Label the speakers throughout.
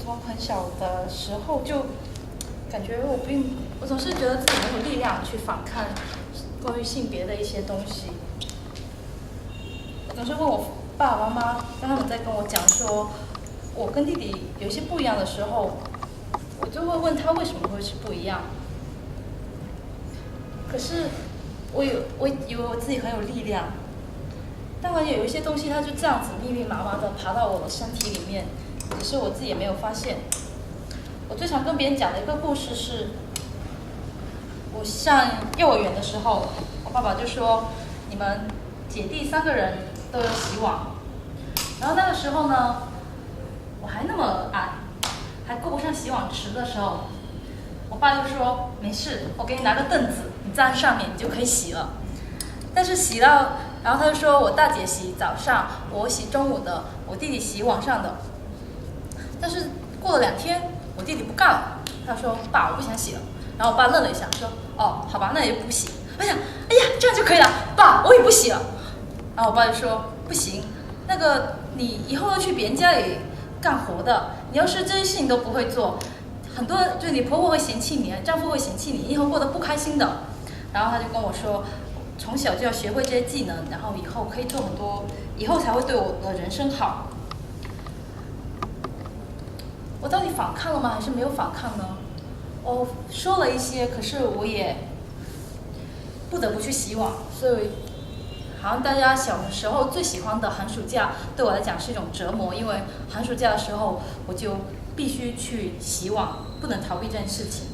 Speaker 1: 从很小的时候就感觉我总是觉得自己没有力量去反抗关于性别的一些东西。我总是问我爸爸妈妈，当他们在跟我讲说我跟弟弟有一些不一样的时候，我就会问他为什么会是不一样。可是我以为我自己很有力量，当然有一些东西它就这样子密密麻麻的爬到我的身体里面，可是我自己也没有发现。我最常跟别人讲的一个故事是，我上幼儿园的时候，我爸爸就说你们姐弟3个人都有洗碗，然后那个时候呢，我还那么矮，还够不上洗碗池的时候，我爸就说没事，我给你拿个凳子，你站上面你就可以洗了。但是洗到，然后他就说我大姐洗早上，我洗中午的，我弟弟洗晚上的。但是过了2天，我弟弟不干了，他说爸，我不想洗了。然后我爸愣了一下，说哦，好吧，那也不洗。哎呀，这样就可以了，爸，我也不洗了。然后我爸就说不行，那个你以后要去别人家里干活的，你要是这些事情都不会做，很多就你婆婆会嫌弃你，丈夫会嫌弃你，以后过得不开心的。然后他就跟我说，从小就要学会这些技能，然后以后可以做很多，以后才会对我的人生好。我到底反抗了吗？还是没有反抗呢？我说了一些，可是我也不得不去洗碗，所以好像大家小的时候最喜欢的寒暑假，对我来讲是一种折磨，因为寒暑假的时候我就必须去洗碗，不能逃避这件事情。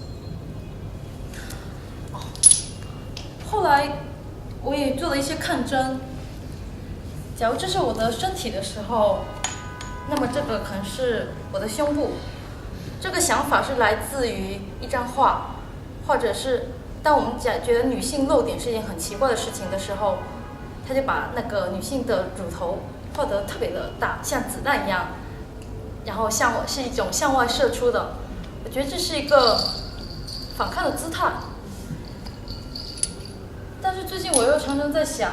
Speaker 1: 后来我也做了一些抗争，假如这是我的身体的时候，那么这个可能是我的胸部。这个想法是来自于一张画，或者是当我们觉得女性露点是一件很奇怪的事情的时候，他就把那个女性的乳头画得特别的大，像子弹一样，然后是一种向外射出的。我觉得这是一个反抗的姿态。但是最近我又常常在想，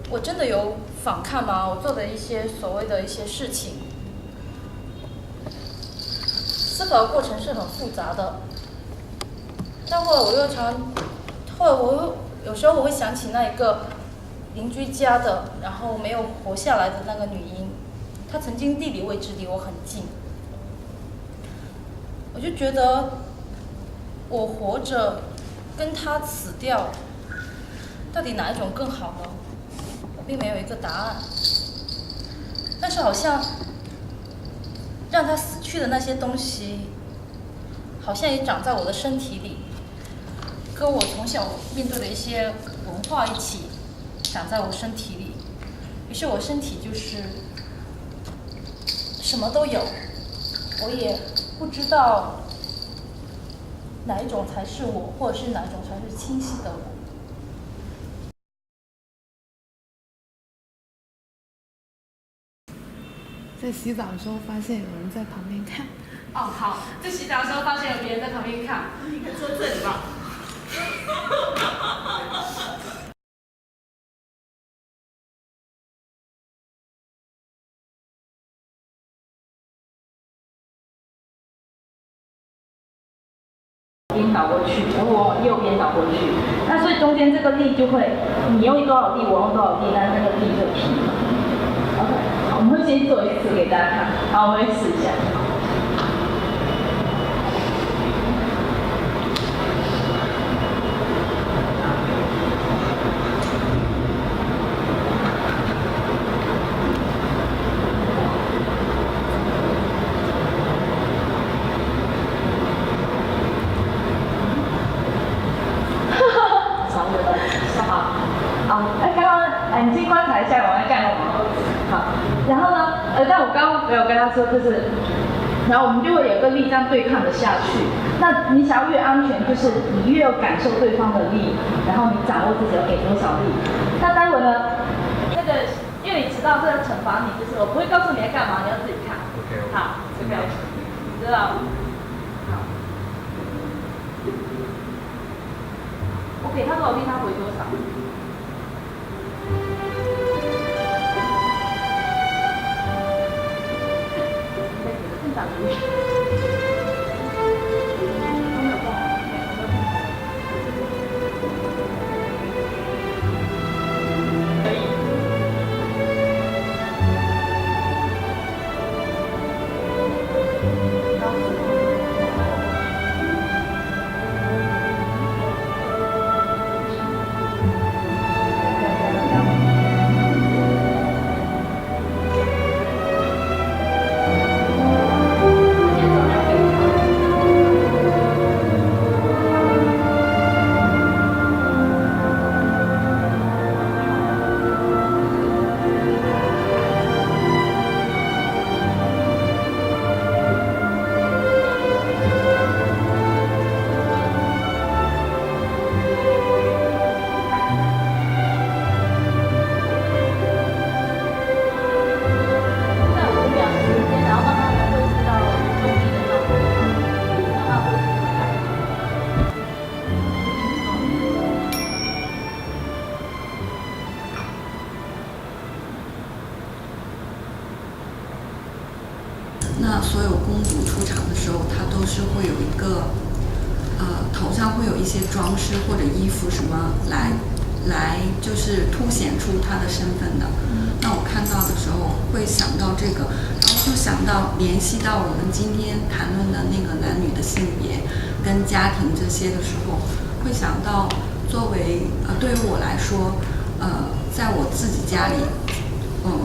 Speaker 1: 我真的有反抗吗？我做的一些所谓的一些事情，思考的过程是很复杂的。但后来我有时候我会想起那一个邻居家的，然后没有活下来的那个女婴，她曾经地理位置离我很近，我就觉得我活着跟她死掉，到底哪一种更好呢？我并没有一个答案。但是好像让她死去的那些东西，好像也长在我的身体里，跟我从小面对的一些文化一起长在我身体里。于是我身体就是什么都有，我也不知道哪一种才是我，或者是哪种才是清晰的我。
Speaker 2: 在洗澡的时候发现有人在旁边看。
Speaker 1: 哦，好，在洗澡的时候发现有别人在旁边看，你可以坐这里吧。边倒过去，然后往右边倒过去，那所以中间这个力就会，你用多少力，我用多少力，那个力就平了。OK， 好，我们会先做一次给大家看，好，我们会试一下。你先观察一下我在干什么。好，然后呢，但我刚刚没有跟他说，就是，然后我们就会有个力这样对抗的下去。那你想要越安全，就是你越有感受对方的力，然后你掌握自己要给多少力。那待会呢，那个因为你迟到是要惩罚你，就是我不会告诉你要干嘛，你要自己看。好，这个知道。好。我给他多少力，他回多少。
Speaker 3: 所有公主出场的时候，她都是会有一个头上会有一些装饰或者衣服什么来就是凸显出她的身份的。那我看到的时候会想到这个，然后就想到联系到我们今天谈论的那个男女的性别跟家庭这些的时候，会想到作为对于我来说，在我自己家里。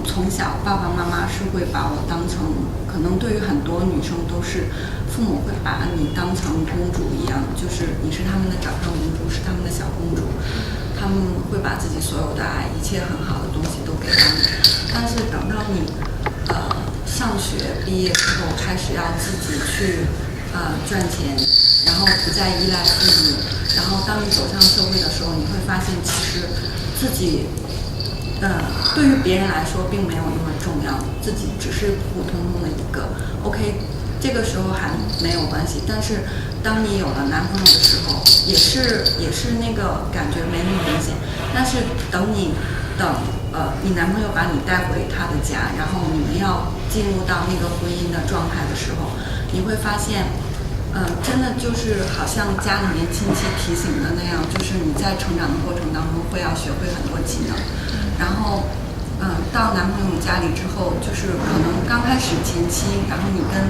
Speaker 3: 从小爸爸妈妈是会把我当成，可能对于很多女生都是，父母会把你当成公主一样，就是你是他们的掌上明珠，是他们的小公主，他们会把自己所有的爱，一切很好的东西都给到你。但是等到你上学毕业之后，开始要自己去赚钱，然后不再依赖父母，然后当你走向社会的时候，你会发现其实自己。对于别人来说并没有那么重要，自己只是普普通通的一个 OK， 这个时候还没有关系。但是当你有了男朋友的时候，也是那个感觉没那么明显。但是等你男朋友把你带回他的家，然后你们要进入到那个婚姻的状态的时候，你会发现。真的就是好像家里面亲戚提醒的那样，就是你在成长的过程当中会要学会很多技能，然后，到男朋友家里之后，就是可能刚开始前期，然后你跟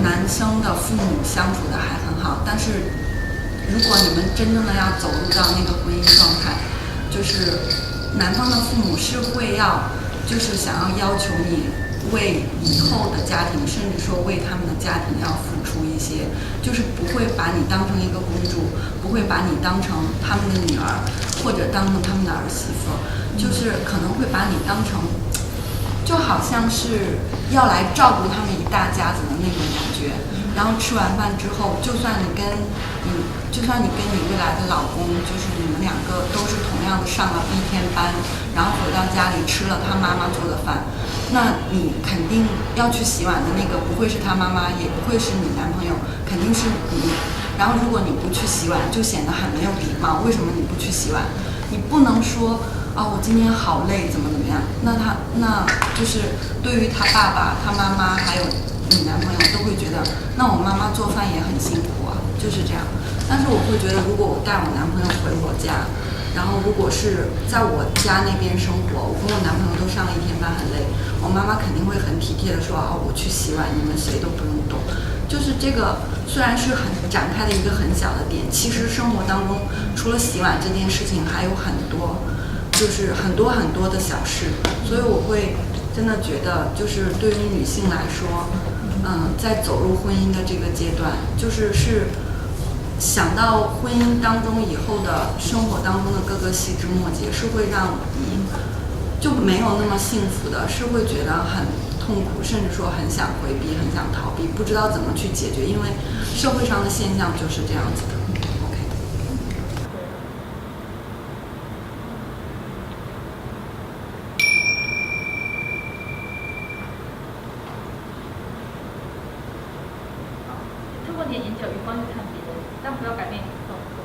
Speaker 3: 男生的父母相处的还很好，但是如果你们真正的要走入到那个婚姻状态，就是男方的父母是会就是想要求你。为以后的家庭，甚至说为他们的家庭要付出一些，就是不会把你当成一个公主，不会把你当成他们的女儿，或者当成他们的儿媳妇，就是可能会把你当成，就好像是要来照顾他们一大家子的那种感觉。然后吃完饭之后，就算你跟你未来的老公，就是你们两个都是同样的上了一天班，然后回到家里吃了他妈妈做的饭。那你肯定要去洗碗的那个不会是他妈妈，也不会是你男朋友，肯定是你。然后如果你不去洗碗，就显得很没有礼貌。为什么你不去洗碗？你不能说我今天好累，怎么样？那就是对于他爸爸、他妈妈还有你男朋友都会觉得，那我妈妈做饭也很辛苦啊，就是这样。但是我会觉得，如果我带我男朋友回我家。然后，如果是在我家那边生活，我跟我男朋友都上了一天班，很累，我妈妈肯定会很体贴的说我去洗碗，你们谁都不用动。就是这个虽然是很展开的一个很小的点，其实生活当中除了洗碗这件事情，还有很多，就是很多很多的小事。所以我会真的觉得，就是对于女性来说，在走入婚姻的这个阶段，是想到婚姻当中以后的生活当中的各个细枝末节，是会让你就没有那么幸福的，是会觉得很痛苦，甚至说很想回避、很想逃避，不知道怎么去解决，因为社会上的现象就是这样子的。OK。
Speaker 1: 透过你的研究与方去看别人，但不要改变你的动作。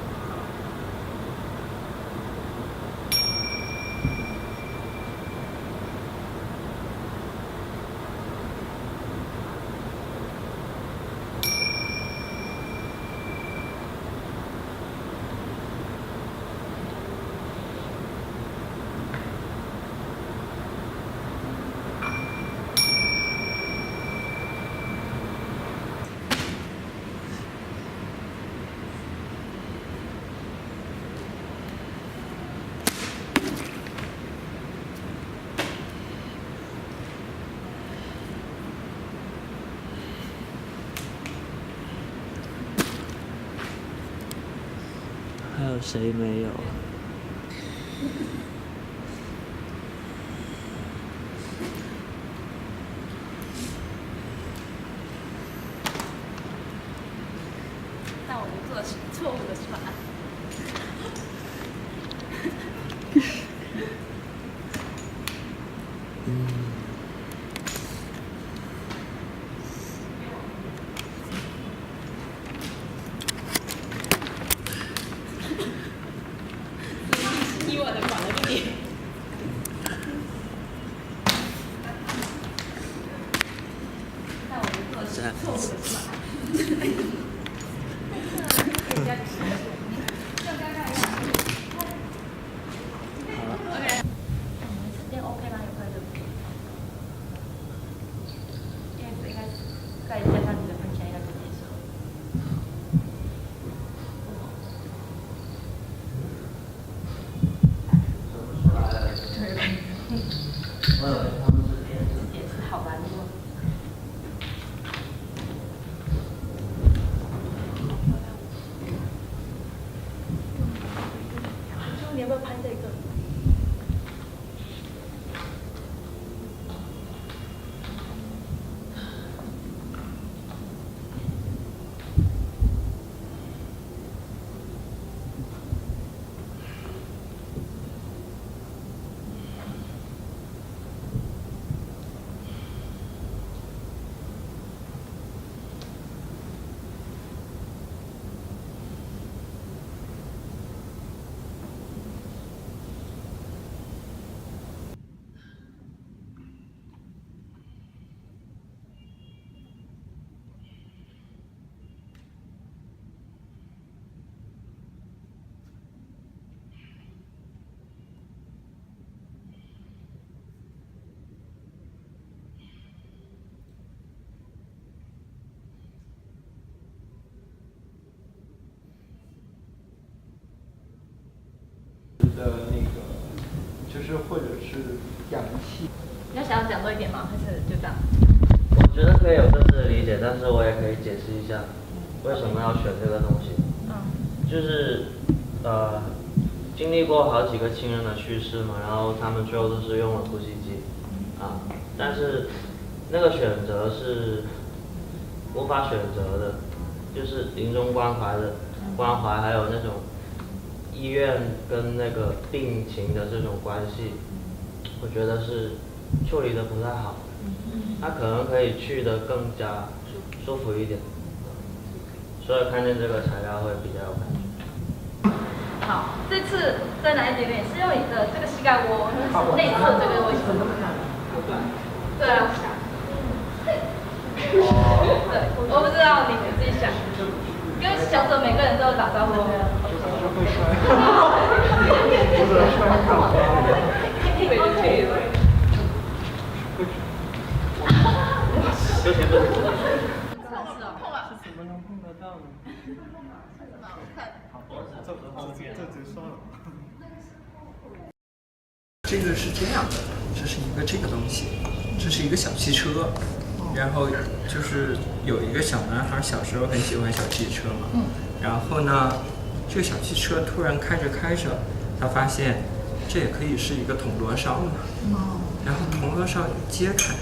Speaker 4: 还有谁没有？
Speaker 1: 但我就做的是错误的，是吧？你我的管了个你。这边 OK 吗？有快乐？因为应该再加上你的分享，应该就结束了。也是好难过。你要不要拍这个？
Speaker 5: 的那个，就是或者是氧气。
Speaker 1: 你要想要讲多一点吗？还是就这样？
Speaker 4: 我觉得可以有各自的理解，但是我也可以解释一下为什么要选这个东西。就是经历过好几个亲人的去世嘛，然后他们最后都是用了呼吸机但是那个选择是无法选择的，就是临终关怀还有那种医院跟那个病情的这种关系，我觉得是处理的不太好。他可能可以去的更加舒服一点，所以看见这个材料会比较有感觉。
Speaker 1: 好，这次在哪一点点是用你的这个膝盖窝，内侧这个位置。对啊。对，我不知道你自己想。跟小者每个人都有打招呼。
Speaker 5: 会摔。不是摔卡。
Speaker 1: 对。
Speaker 4: 不行。
Speaker 5: 是怎么能碰得到呢？这结束了。这个是这样的，这是一个这个东西，这是一个小汽车，然后就是有一个小男孩小时候很喜欢小汽车嘛，然后呢，这个小汽车突然开着开着，他发现这也可以是一个铜锣烧嘛，然后铜锣烧揭开，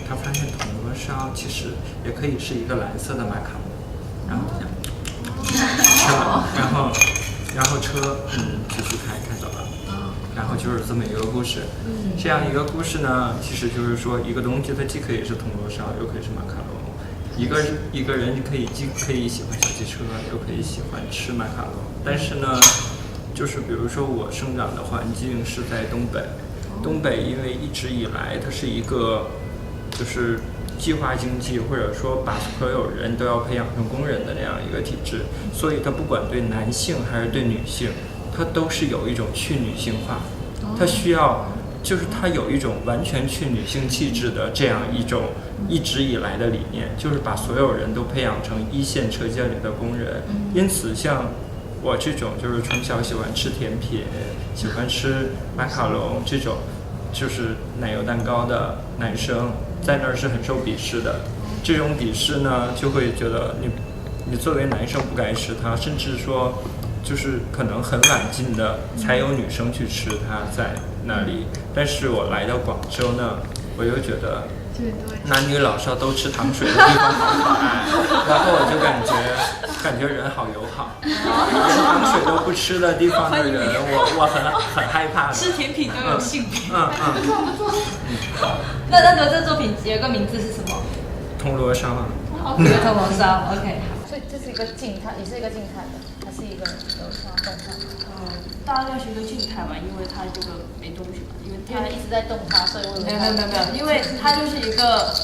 Speaker 5: 他发现铜锣烧其实也可以是一个蓝色的马卡龙，然后他想然后车继续开走了，然后就是这么一个故事。这样一个故事呢，其实就是说一个东西它既可以是铜锣烧，又可以是马卡龙。一个人既可以喜欢小汽车，又可以喜欢吃马卡龙。但是呢，就是比如说我生长的环境是在东北，东北因为一直以来它是一个就是计划经济，或者说把所有人都要培养成工人的那样一个体制，所以它不管对男性还是对女性，它都是有一种去女性化，它需要就是它有一种完全去女性气质的这样一种一直以来的理念，就是把所有人都培养成一线车间里的工人。因此像我这种就是从小喜欢吃甜品，喜欢吃马卡龙这种就是奶油蛋糕的男生，在那儿是很受鄙视的。这种鄙视呢，就会觉得你作为男生不该吃它，甚至说就是可能很晚进的才有女生去吃它在那里。但是我来到广州呢，我又觉得男女老少都吃糖水的地方好可爱，然后我就感觉人好友好，连糖水都不吃的地方的人，我很害怕的。
Speaker 1: 吃甜品都有性别。
Speaker 2: 不错。
Speaker 1: 那这作品有个名字是什么？
Speaker 3: 铜锣烧啊。
Speaker 1: 铜锣烧 ，OK。所以这是一个静态，也是一个静态的，还是一个有动态？
Speaker 6: 大家要学个静态嘛，因为它这个没东西嘛，因为它
Speaker 1: 一直在动它，所以我
Speaker 6: 没有，因为它就是一个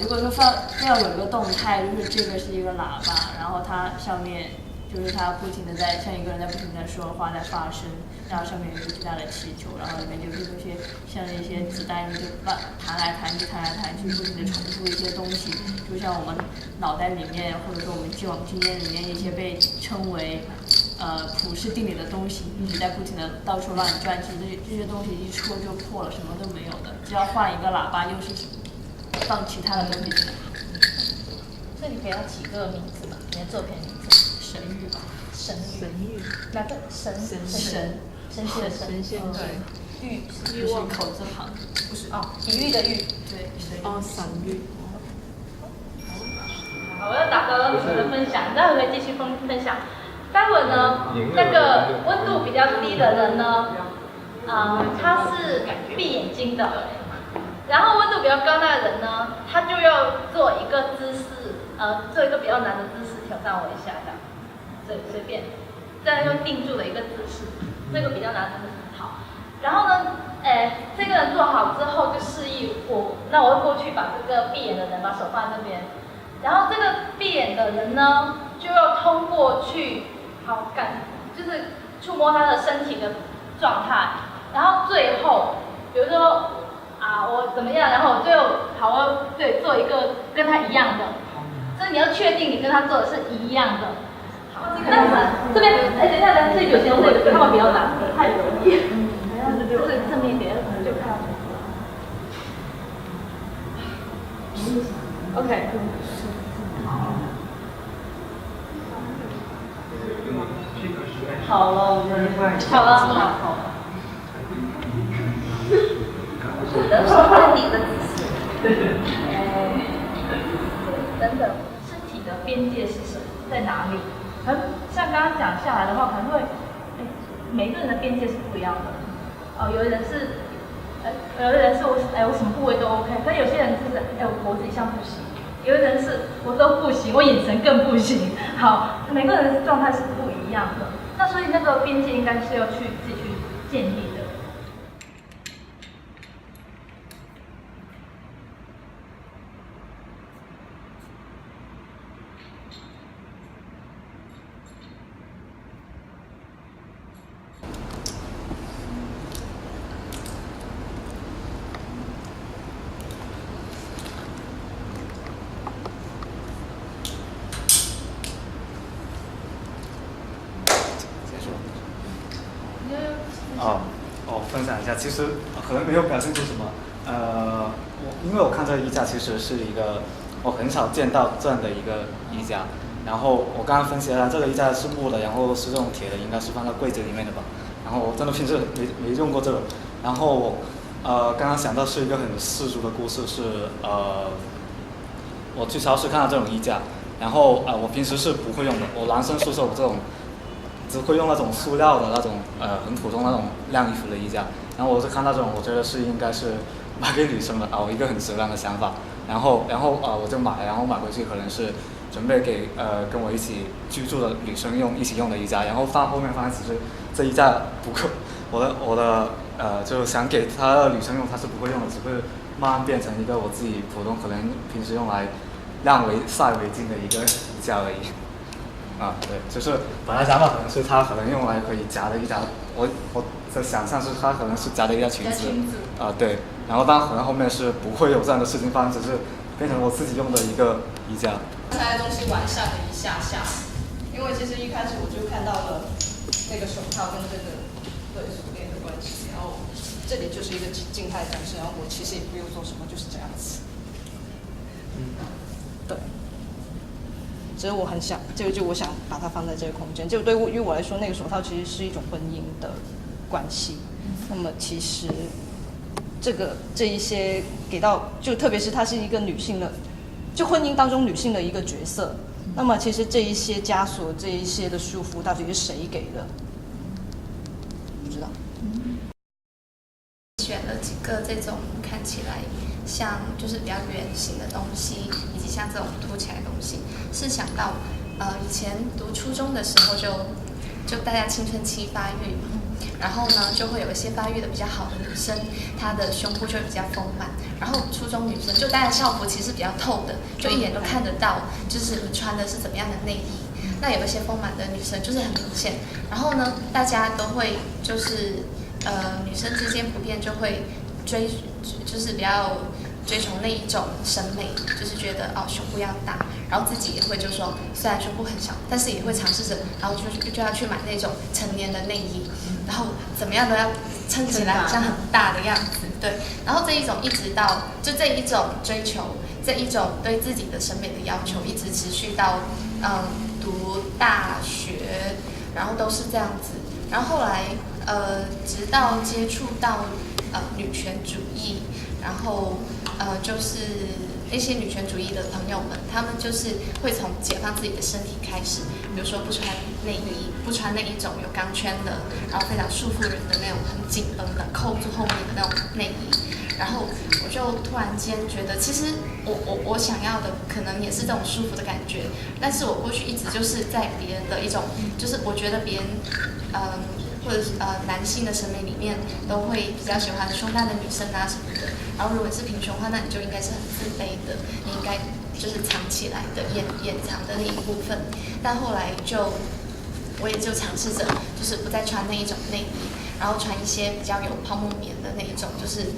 Speaker 6: 如果说要有一个动态，就是这个是一个喇叭，然后它上面就是它不停的在像一个人在不停的说话在发声，然后上面有一个巨大的气球，然后里面就是这些像一些子弹就弹来弹去，不停的重复一些东西，就像我们脑袋里面或者说我们既往经验里面一些被称为普世定理的东西，一直在不停的到处乱转，其实这些东西一戳就破了，什么都没有的，只要换一个喇叭又是放其他的东西进来。
Speaker 1: 所以你给它几个名字吧，你的作品名字。
Speaker 6: 神域吧，
Speaker 1: 神域，哪个神仙的神，
Speaker 6: 对，
Speaker 1: 域
Speaker 6: 就是口字旁，不是
Speaker 1: 哦，比喻的喻，
Speaker 6: 对，
Speaker 2: 神域。
Speaker 1: 好，我要打断你们的分享，待会可以继续分享。待会呢，那个温度比较低的人呢，他是闭眼睛的，然后温度比较高那的人呢，他就要做一个姿势，做一个比较难的姿势挑战我一下的。随便，这样用定住的一个姿势，这个比较难的姿势。好，然后呢，这个人做好之后就示意那我会过去把这个闭眼的人把手放在这边，然后这个闭眼的人呢就要通过去就是触摸他的身体的状态，然后最后比如说我怎么样，然后我最后做一个跟他一样的，所以你要确定你跟他做的是一样的。那这边，等一下，这有些东西他们比较难，太容易。就是正面一点，可能就看到。OK。好了，好了。我的手跟你的姿势。等等，身体的边界是什么？在哪里？像刚刚讲下来的话，可能会，每个人的边界是不一样的。有的人是，我什么部位都 OK， 可有些人就是我脖子以上不行，有的人是我都不行，我眼神更不行。好，每个人的状态是不一样的，那所以那个边界应该是要去自己去建立的。
Speaker 7: 分享一下，其实可能没有表现出什么。因为我看这个衣架其实是一个我很少见到这样的一个衣架。然后我刚刚分析了，这个衣架是木的，然后是这种铁的，应该是放在柜子里面的吧。然后我真的平时没用过这个。然后我刚刚想到是一个很世俗的故事，是我去超市看到这种衣架，然后我平时是不会用的。我男生宿舍有这种。只会用那种塑料的那种很普通那种晾衣服的衣架，然后我是看到这种，我觉得是应该是买给女生的我一个很质量的想法，然后我就买，然后买回去可能是准备给跟我一起居住的女生一起用的衣架，然后后面发现其实这衣架不够，我的就想给她的女生用，她是不会用的，只会慢慢变成一个我自己普通可能平时用来晒围巾的一个衣架而已。对，就是本来想法可能是它可能用来可以夹的一条，我的想象是它可能是夹的一条裙子，对，然后但可能后面是不会有这样的事情发生，只是变成我自己用的一个衣架。
Speaker 8: 刚才的东西完善了一下下，因为其实一开始我就看到了那个手套跟这个锁链的关系，然后这里就是一个静态展示，然后我其实也不用做什么，就是这样子。对。所以我很想，就我想把它放在这个空间。就对于我来说，那个手套其实是一种婚姻的关系。那么其实这一些给到，就特别是它是一个女性的，就婚姻当中女性的一个角色。那么其实这一些枷锁，这一些的束缚，到底是谁给的？不知道。
Speaker 9: 选了几个这种看起来像就是比较圆形的东西，以及像这种凸起来的东西，是想到以前读初中的时候就大家青春期发育嘛，然后呢就会有一些发育的比较好的女生，她的胸部就会比较丰满。然后初中女生就当然校服其实比较透的，就一眼就看得到，就是你穿的是怎么样的内衣。那有一些丰满的女生就是很明显，然后呢，大家都会就是女生之间普遍就会就是比较追求那一种审美，就是觉得胸部要大，然后自己也会就说虽然胸部很小，但是也会尝试着，然后就要去买那种成年的内衣，然后怎么样都要撑起来好像很大的样子，对。然后这一种一直到就这一种追求，这一种对自己的审美的要求，一直持续到读大学，然后都是这样子。然后后来直到接触到女权主义，然后就是那些女权主义的朋友们，他们就是会从解放自己的身体开始，比如说不穿内衣，不穿那一种有钢圈的，然后非常束缚人的那种很紧绷的扣住后面的那种内衣。然后我就突然间觉得，其实我想要的可能也是这种舒服的感觉，但是我过去一直就是在别人的一种，就是我觉得别人或者是男性的审美里面都会比较喜欢胸大的女生啊什么的。然后如果你是贫穷的话，那你就应该是很自卑的，你应该就是藏起来的，掩藏的那一部分。但后来我也就尝试着，就是不再穿那一种内衣，然后穿一些比较有泡沫棉的那一种，就是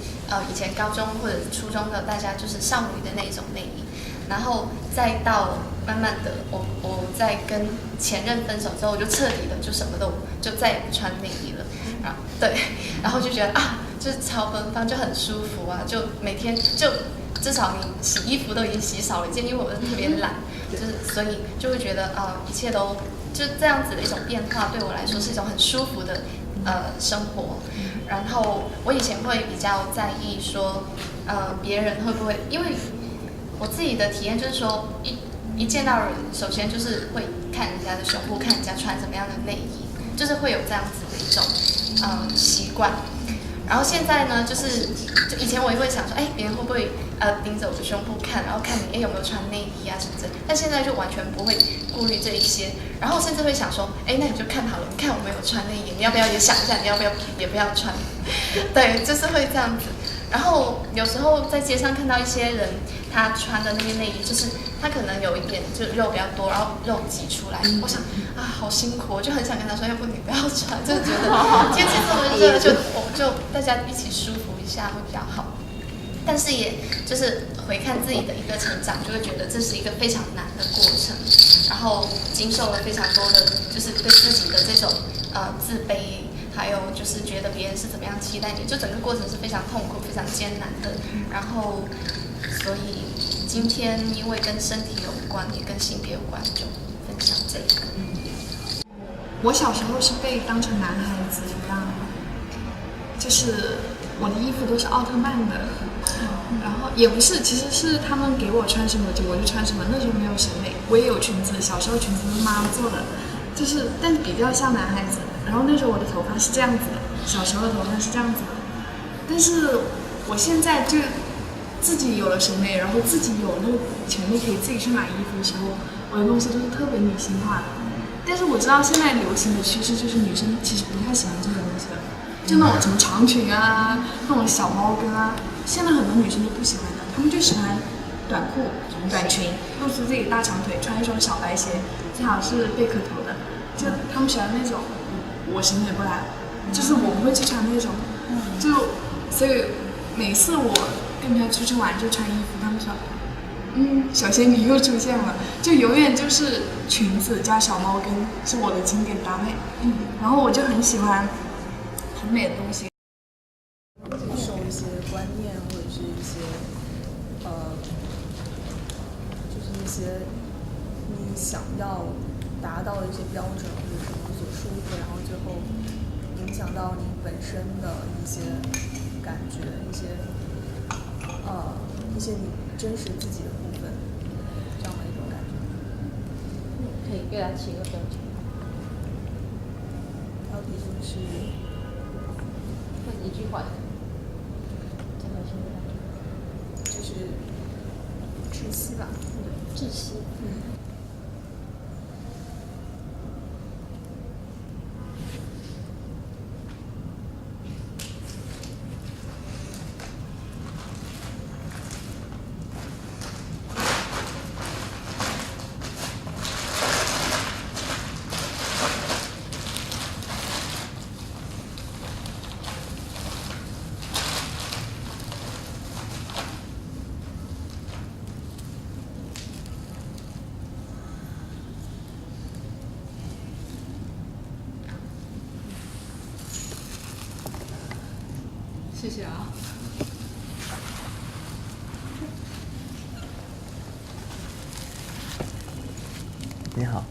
Speaker 9: 以前高中或者初中的大家就是少女的那一种内衣。然后再到慢慢的，我在跟前任分手之后，我就彻底的就什么都就再也不穿内衣了。然后就觉得就是超奔放，就很舒服啊，就每天就至少你洗衣服都已经洗少了一件，因为我特别懒，就是所以就会觉得一切都就这样子的一种变化，对我来说是一种很舒服的生活。然后我以前会比较在意说别人会不会，因为我自己的体验就是说一见到人，首先就是会看人家的胸部，看人家穿什么样的内衣，就是会有这样子的一种习惯。然后现在呢，就以前我也会想说，别人会不会盯着我的胸部看，然后看你有没有穿内衣啊什么的。但现在就完全不会顾虑这一些，然后甚至会想说，那你就看好了，你看我没有穿内衣，你要不要也想一下，你要不要也不要穿？对，就是会这样子。然后有时候在街上看到一些人，他穿的那些内衣，就是他可能有一点就肉比较多，然后肉挤出来，我想好辛苦，我就很想跟他说，要不你不要穿，就是觉得天气这么热，就大家一起舒服一下会比较好。但是也就是回看自己的一个成长，就会觉得这是一个非常难的过程，然后经受了非常多的，就是对自己的这种自卑，还有就是觉得别人是怎么样期待你，就整个过程是非常痛苦、非常艰难的。然后，所以今天因为跟身体有关，也跟性别有关，就分享这个。
Speaker 2: 我小时候是被当成男孩子一样，就是我的衣服都是奥特曼的，然后也不是，其实是他们给我穿什么我就穿什么，那时候没有审美。我也有裙子，小时候裙子是妈妈做的，但是比较像男孩子。然后那时候我的头发是这样子的，小时候的头发是这样子的。但是我现在就自己有了审美，然后自己有那个权利可以自己去买衣服的时候，我的东西都是特别女性化的。但是我知道现在流行的趋势就是女生其实不太喜欢这种东西的，就那种什么长裙啊，那种小猫跟啊，现在很多女生都不喜欢的，她们就喜欢短裤、短裙，露出自己大长腿，穿一双小白鞋，最好是贝壳头的，就她们喜欢那种。我审美不来，就是我不会去穿那种，所以每次我跟他出去玩就穿衣服，他们说，小仙女又出现了，就永远就是裙子加小猫跟是我的经典搭配，然后我就很喜欢很美的东西。
Speaker 10: 接受一些观念或者是一些就是一些你想要达到的一些标准或者什么所束缚，然后最后影响到你本身的一些感觉，一些你真实自己的部分，这样的一种感觉。
Speaker 8: 可以给他起一个标题。
Speaker 10: 标题就是
Speaker 8: 一句话。
Speaker 10: 就是窒息吧。
Speaker 8: 窒息。
Speaker 2: 谢谢啊。
Speaker 11: 你好。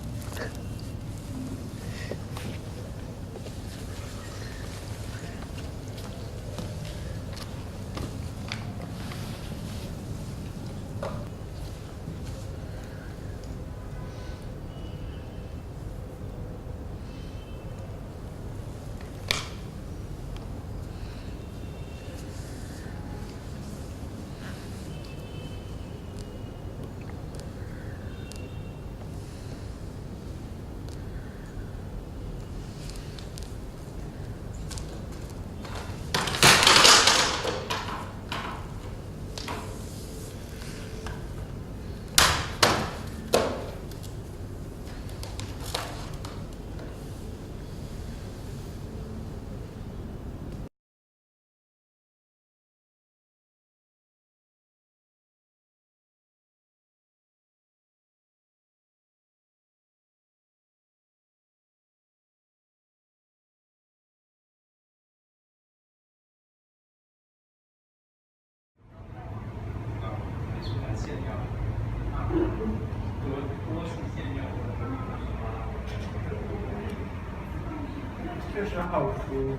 Speaker 5: 确实好舒服。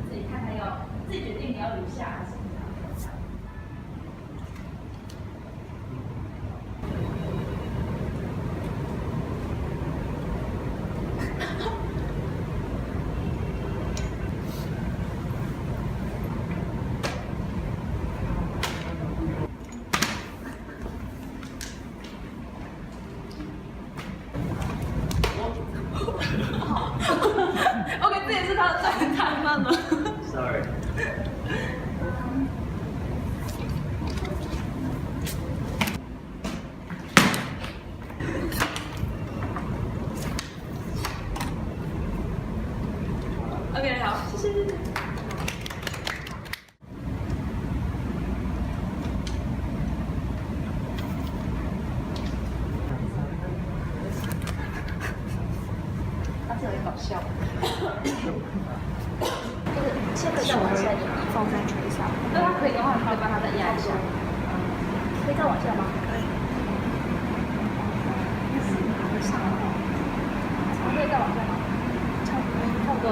Speaker 1: 自己看看要自己决定你要留下还是不要。OK， 这也是他的状态，慢了。
Speaker 4: Sorry。
Speaker 1: OK， 好，谢谢。他这很搞笑。先可以再往下一点，放在垂下。那他可以的话，你可以帮他再压一下。可以再往下吗？可以。上来。可以再往下吗？差不多。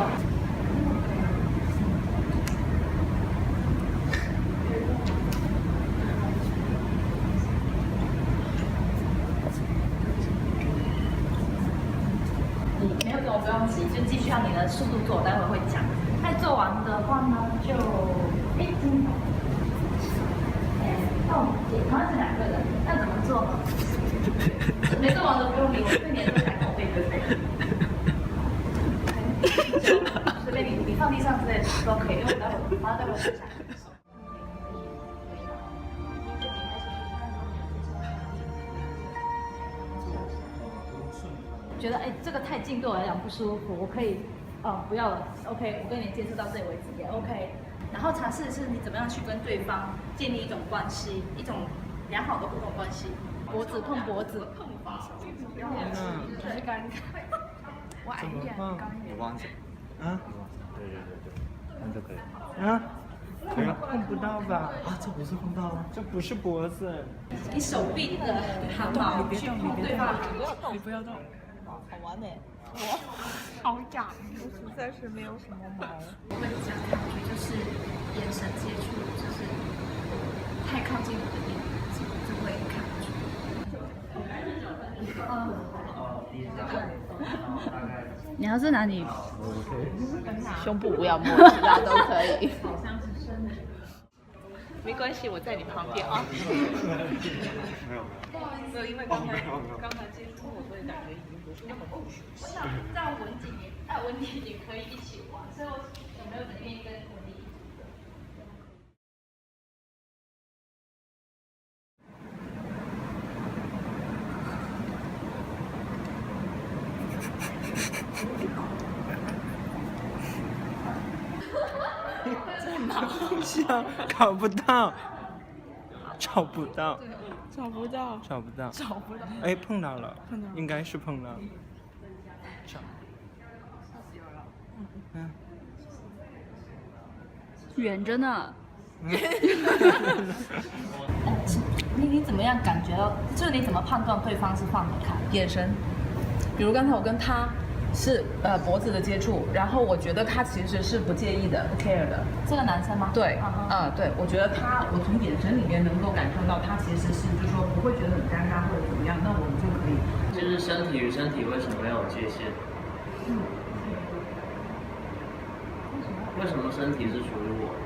Speaker 1: 你没有跟我不用急，就继续按你的速度做，待会会讲。那做完的话呢，就真的，同样是2个人，那怎么做呢？没做完的不用理我，对你的这台口碑对不对？随便你放地上之类的都可以，因为待会我试下。觉得这个太近对我来讲不舒服，我可以不要了 ，OK， 我跟你接触到这里为止也 OK。然后尝试是你怎么样去跟对方建立一种关系，一种良好的互动关系。脖子碰脖子，碰发，就是尴尬。我矮一点，高一点。
Speaker 11: 你忘记？啊？对，那就可以。
Speaker 5: 啊？可以碰不到吧？啊，这不是碰到吗？这不是脖子。
Speaker 1: 你手臂的汗毛去碰对方，
Speaker 10: 你不要动。
Speaker 8: 好玩呢。
Speaker 10: 我好痒，我实在是没有什么毛。
Speaker 9: 我会比较抗拒，就是眼神接触，就是太靠近我的地方，就会抗拒。
Speaker 1: 你要是拿你
Speaker 8: 胸部不要摸，其他都可以。
Speaker 10: 没关系，我在你旁边啊。没有，因为刚才接触我，所以感觉已经不是那么不熟悉。
Speaker 1: 我想让文景也可以一起玩，所以我有没有人愿意跟文景一起？
Speaker 5: 在哪？好像搞不到，找不到。
Speaker 2: 找不到，
Speaker 5: 找不到，
Speaker 2: 找不到。
Speaker 5: 哎，碰到了，
Speaker 2: 碰到了
Speaker 5: 应该是碰到了。找，嗯，
Speaker 6: 远着呢。
Speaker 1: 你怎么样感觉到？就是你怎么判断对方是放得开？
Speaker 12: 眼神，比如刚才我跟他是脖子的接触，然后我觉得他其实是不介意的，不 care 的。
Speaker 1: 这个男生吗？
Speaker 12: 对，对，我觉得我从眼神里面能够感受到他其实是，就是说不会觉得很尴尬或者怎么样，那我们就可以。
Speaker 4: 就是身体与身体为什么要有界限？为什么身体是属于我的？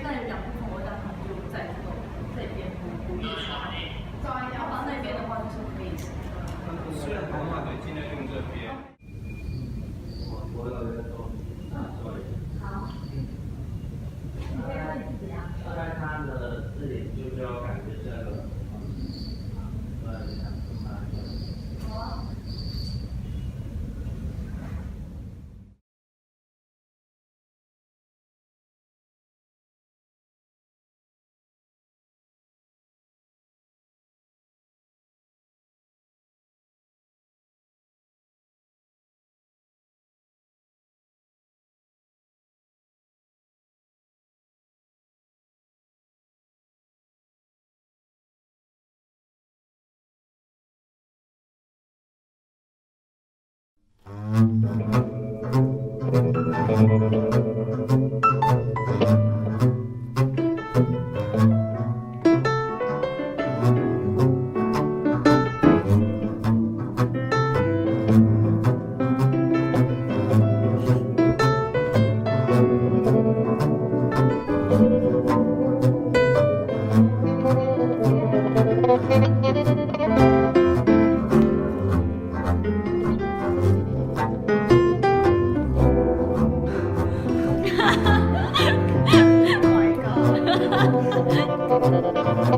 Speaker 1: 那有两部分，我打算就在这边不一起，然后那边的话就是可以。
Speaker 5: 虽然的话，对，尽量用这边。
Speaker 4: 我有一个动作，好。大概他的自己就是要感觉这个，My
Speaker 6: God